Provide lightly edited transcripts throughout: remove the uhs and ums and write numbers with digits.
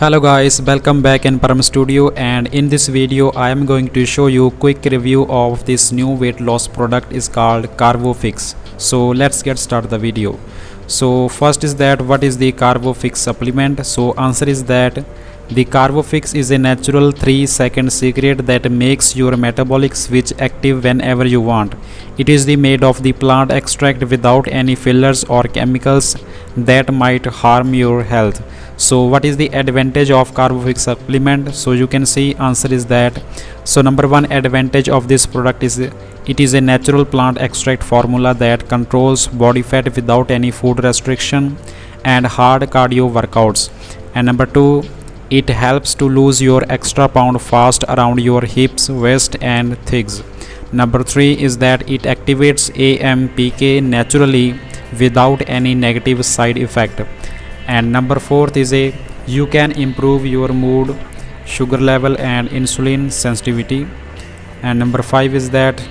Hello guys, welcome back in Param Studio, and in this video I am going to show you quick review of this new weight loss product is called CarboFix. So let's get started the video. So first is that what is the CarboFix supplement? So answer is that the CarboFix is a natural 3-second secret that makes your metabolic switch active whenever you want. It is made of the plant extract without any fillers or chemicals that might harm your health. So what is the advantage of CarboFix supplement? So you can see answer is that number one advantage of this product is it is a natural plant extract formula that controls body fat without any food restriction and hard cardio workouts. And number two, it helps to lose your extra pound fast around your hips, waist and thighs. Number three is that it activates AMPK naturally without any negative side effect. And number fourth is you can improve your mood, sugar level and insulin sensitivity. And number five is that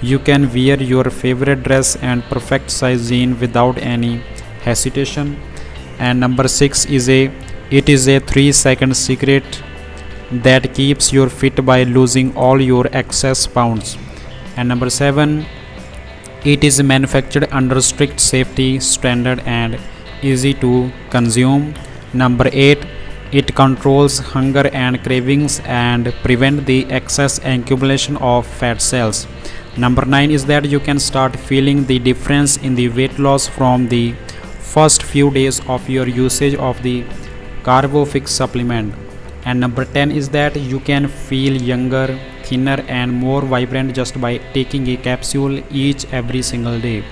you can wear your favorite dress and perfect size jean without any hesitation. And number six is it is a 3-second secret that keeps you fit by losing all your excess pounds. And number seven, it is manufactured under strict safety standard and easy to consume. Number 8, it controls hunger and cravings and prevent the excess accumulation of fat cells. Number 9 is that you can start feeling the difference in the weight loss from the first few days of your usage of the CarboFix supplement. And number 10 is that you can feel younger, thinner and more vibrant just by taking a capsule every single day.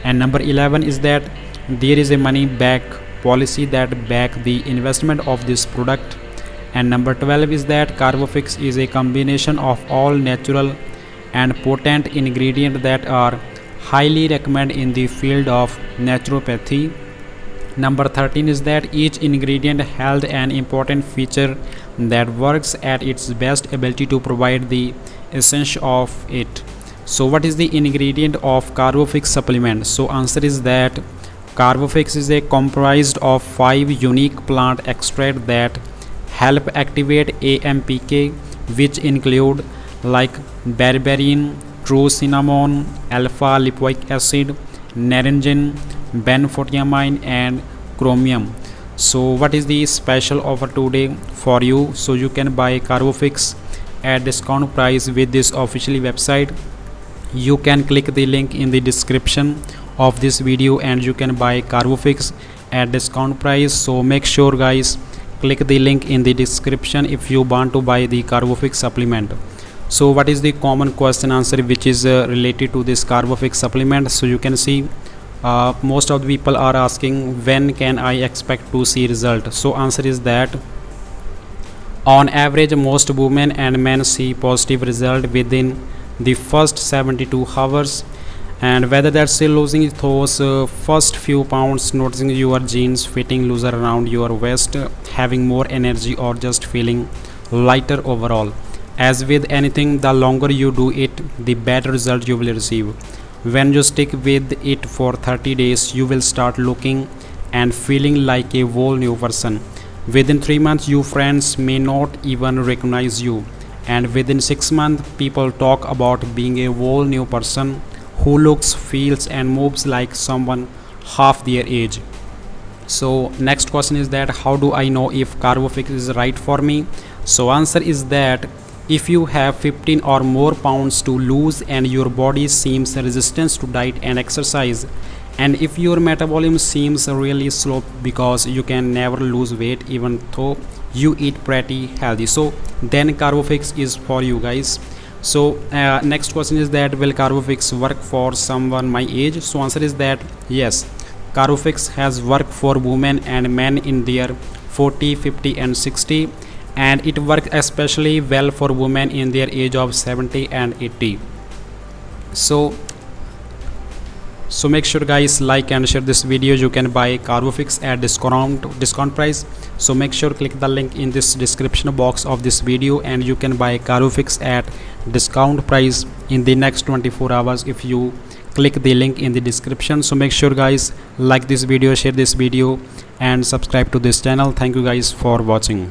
And number 11 is that there is a money back policy that back the investment of this product. And number 12 is that CarboFix is a combination of all natural and potent ingredients that are highly recommended in the field of naturopathy. Number 13 is that each ingredient has an important feature that works at its best ability to provide the essence of it. So what is the ingredient of CarboFix supplement? So answer is that CarboFix is comprised of 5 unique plant extracts that help activate AMPK, which include like berberine, true cinnamon, alpha lipoic acid, naringin, benfotiamine and chromium. So what is the special offer today for you? So you can buy CarboFix at discount price with this officially website. You can click the link in the description of this video and you can buy CarboFix at discount price. So make sure guys, click the link in the description if you want to buy the CarboFix supplement. So what is the common question answer which is related to this CarboFix supplement? So you can see most of the people are asking when can I expect to see result. So answer is that on average most women and men see positive result within the first 72 hours. And whether that's still losing those first few pounds, noticing your jeans fitting looser around your waist, having more energy or just feeling lighter overall. As with anything, the longer you do it, the better result you will receive. When you stick with it for 30 days, you will start looking and feeling like a whole new person. Within 3 months, your friends may not even recognize you. And within 6 months, people talk about being a whole new person who looks, feels and moves like someone half their age. So next question is that how do I know if CarboFix is right for me? So answer is that if you have 15 or more pounds to lose and your body seems resistant to diet and exercise, and if your metabolism seems really slow because you can never lose weight even though you eat pretty healthy, so then CarboFix is for you guys. So next question is that will CarboFix work for someone my age? So answer is that yes, CarboFix has worked for women and men in their 40, 50 and 60, and it works especially well for women in their age of 70 and 80. So make sure guys like and share this video. You can buy CarboFix at discount price. So make sure click the link in this description box of this video and you can buy CarboFix at discount price in the next 24 hours if you click the link in the description. So make sure guys, like this video, share this video and subscribe to this channel. Thank you guys for watching.